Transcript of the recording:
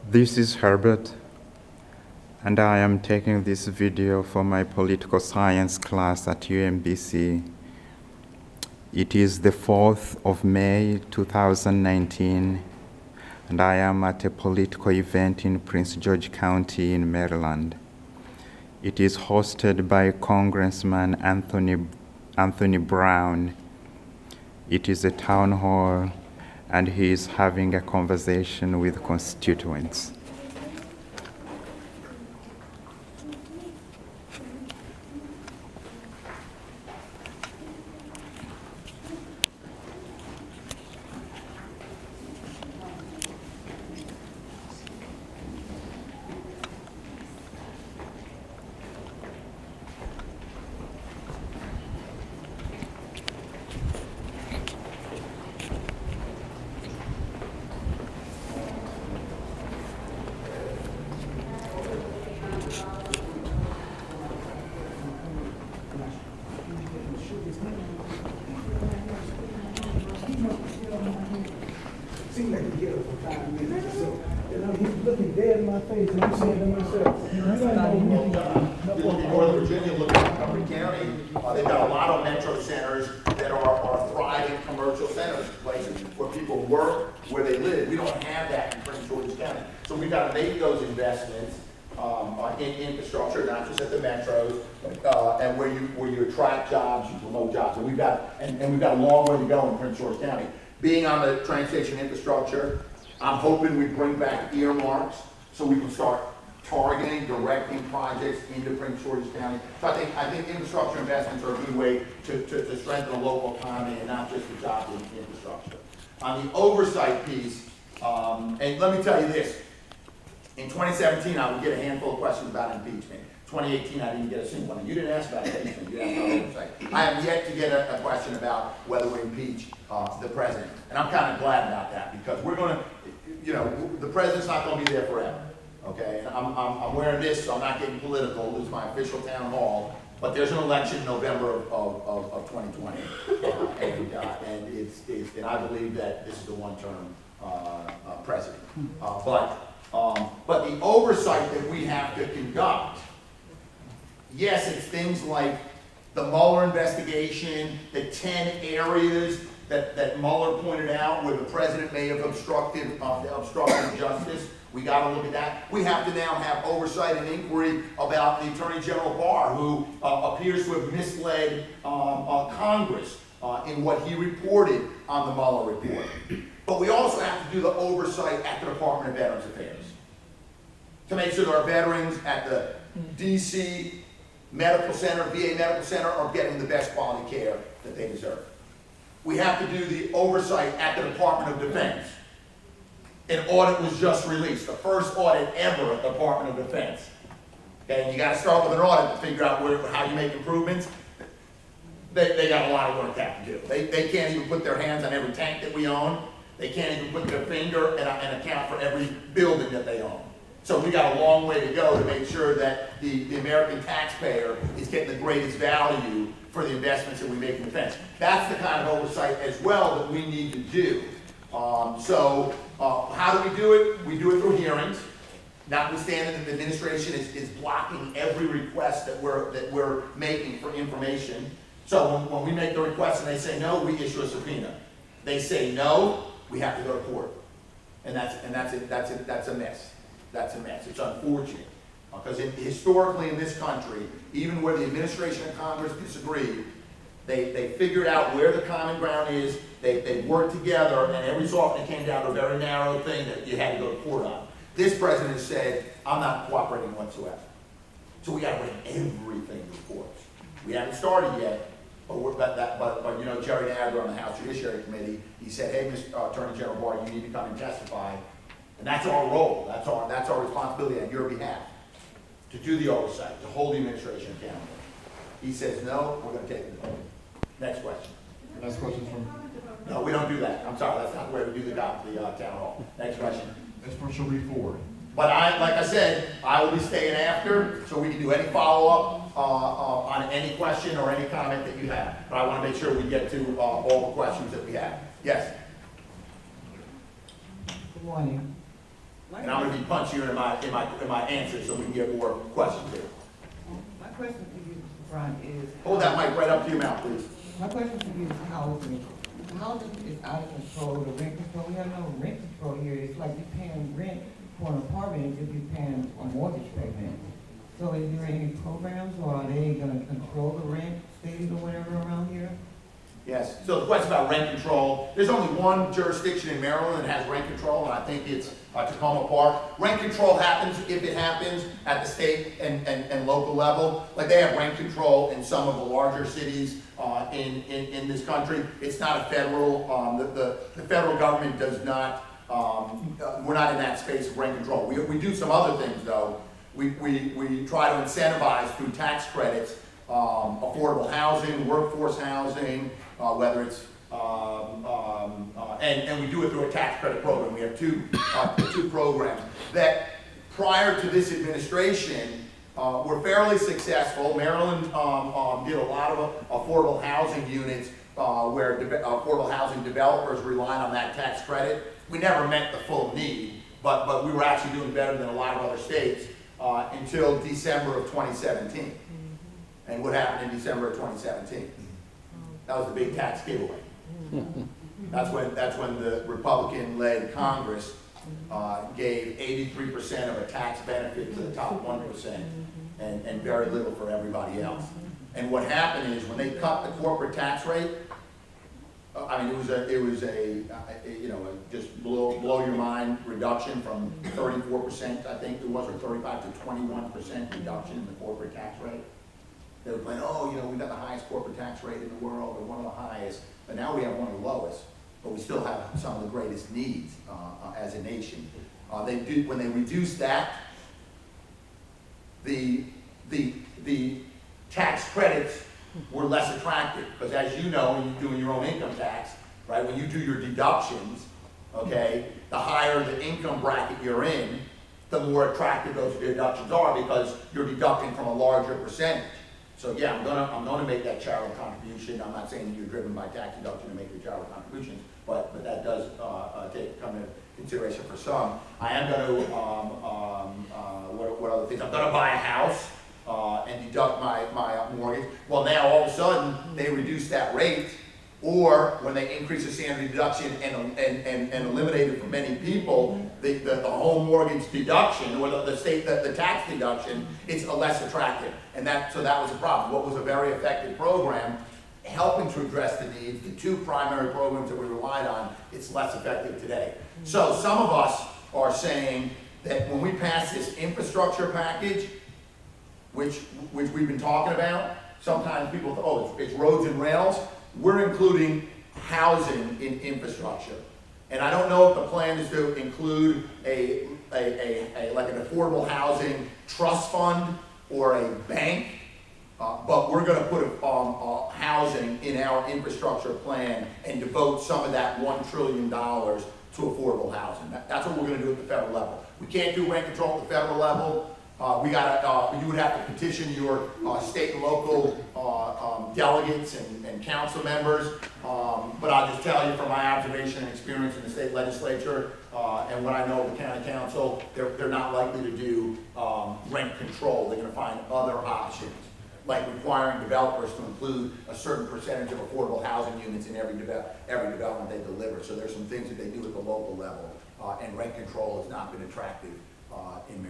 This is Herbert, and I am taking this video for my political science class at UMBC. It is the 4th of May, 2019, and I am at a political event in Prince George County in Maryland. It is hosted by Congressman Anthony Brown. It is a town hall, and he is having a conversation with constituents. Seems like he get up for 5 minutes or so. He's looking dead in my face, and I'm saying to myself, Northern Virginia, looking at Montgomery County, they've got a lot of metro centers that are thriving commercial centers, places where people work, where they live. We don't have that in Prince George's County. So we've got to make those investments in infrastructure, not just at the metros, and where you attract jobs, you promote jobs. And we've got a long way to go in Prince George County. Being on the train station infrastructure, I'm hoping we bring back earmarks so we can start targeting, directing projects into Prince George's County. So I think infrastructure investments are a good way to strengthen the local economy and not just the jobs in infrastructure. On the oversight piece, and let me tell you this, in 2017, I would get a handful of questions about impeachment. 2018, I didn't get a single one. You didn't ask about impeachment, you asked about oversight. I have yet to get a question about whether we impeach the president. And I'm kind of glad about that because we're going to, the president's not going to be there forever. Okay, and I'm wearing this, so I'm not getting political. This is my official town hall. But there's an election in November of 2020. And I believe that this is the one-term president. But the oversight that we have to conduct, yes, it's things like the Mueller investigation, the 10 areas that Mueller pointed out where the president may have obstructed justice. We got to look at that. We have to now have oversight and inquiry about the Attorney General Barr, who appears to have misled Congress in what he reported on the Mueller report. But we also have to do the oversight at the Department of Veterans Affairs to make sure that our veterans at the DC Medical Center, VA Medical Center, are getting the best quality care that they deserve. We have to do the oversight at the Department of Defense. An audit was just released, the first audit ever at the Department of Defense. Okay, and you got to start with an audit to figure out how you make improvements. They got a lot of work to have to do. They can't even put their hands on every tank that we own. They can't even put their finger and account for every building that they own. So we got a long way to go to make sure that the American taxpayer is getting the greatest value for the investments that we make in defense. That's the kind of oversight as well that we need to do. How do we do it? We do it through hearings. Notwithstanding that the administration is blocking every request that we're making for information. So when we make the request and they say no, we issue a subpoena. They say no, we have to go to court. And that's a mess. That's a mess. It's unfortunate. Because historically in this country, even where the administration and Congress disagree, they figured out where the common ground is, they worked together, and every so often it came down to a very narrow thing that you had to go to court on. This president has said, I'm not cooperating whatsoever. So we got to bring everything to court. We haven't started yet, but you know, Jerry Nadler on the House Judiciary Committee, he said, hey, Mr. Attorney General Barr, you need to come and testify. And that's our role, that's our responsibility on your behalf, to do the oversight, to hold the administration accountable. He says, no, we're going to take it to vote. Next question. Next question from... No, we don't do that. I'm sorry, that's not the way we do the town hall. Next question. Next one shall be forward. But like I said, I will be staying after, so we can do any follow-up on any question or any comment that you have. But I want to make sure we get to all the questions that we have. Yes? Good morning. And I'm gonna be punchier in my answers so we can get more questions here. My question to you, Mr. Brown, is. Hold that mic right up to your mouth, please. My question to you is housing. Housing is out of control, the rent control, we have no rent control here. It's like you're paying rent for an apartment as if you're paying a mortgage payment. So is there any programs, or are they gonna control the rent, stated or whatever around here? Yes, so the question about rent control, there's only one jurisdiction in Maryland that has rent control, and I think it's Tacoma Park. Rent control happens, if it happens, at the state and local level. Like they have rent control in some of the larger cities in this country. It's not a federal, the federal government does not, we're not in that space of rent control. We do some other things though. We try to incentivize through tax credits, affordable housing, workforce housing, whether it's, and we do it through a tax credit program. We have two programs that prior to this administration were fairly successful. Maryland did a lot of affordable housing units where affordable housing developers relied on that tax credit. We never met the full need, but we were actually doing better than a lot of other states until December of 2017. And what happened in December of 2017? That was the big tax giveaway. That's when the Republican-led Congress gave 83% of a tax benefit to the top 1% and very little for everybody else. And what happened is when they cut the corporate tax rate, I mean, it was a you know, just blow your mind reduction from 34%, I think it was, or 35 to 21% reduction in the corporate tax rate. They were playing, oh, you know, we've got the highest corporate tax rate in the world, or one of the highest, but now we have one of the lowest, but we still have some of the greatest needs as a nation. When they reduced that, the tax credits were less attractive, because as you know, when you're doing your own income tax, right, when you do your deductions, okay, the higher the income bracket you're in, the more attractive those deductions are, because you're deducting from a larger percentage. So yeah, I'm gonna make that charitable contribution. I'm not saying that you're driven by tax deduction to make your charitable contributions, but that does come into consideration for some. I am gonna what other things? I'm gonna buy a house and deduct my mortgage. Well, now all of a sudden they reduce that rate, or when they increase the standard deduction and eliminate it for many people, the home mortgage deduction, or the tax deduction, it's less attractive. And so that was a problem. What was a very effective program, helping to address the needs, the two primary programs that we relied on, it's less effective today. So some of us are saying that when we pass this infrastructure package, which we've been talking about, sometimes people think, oh, it's roads and rails. We're including housing in infrastructure. And I don't know if the plan is to include like an affordable housing trust fund or a bank, but we're going to put housing in our infrastructure plan and devote some of that $1 trillion to affordable housing. That's what we're going to do at the federal level. We can't do rent control at the federal level. You would have to petition your state and local delegates and council members. But I'll just tell you from my observation and experience in the state legislature and what I know of the county council, they're not likely to do rent control. They're going to find other options, like requiring developers to include a certain percentage of affordable housing units in every development they deliver. So there's some things that they do at the local level, and rent control has not been attractive in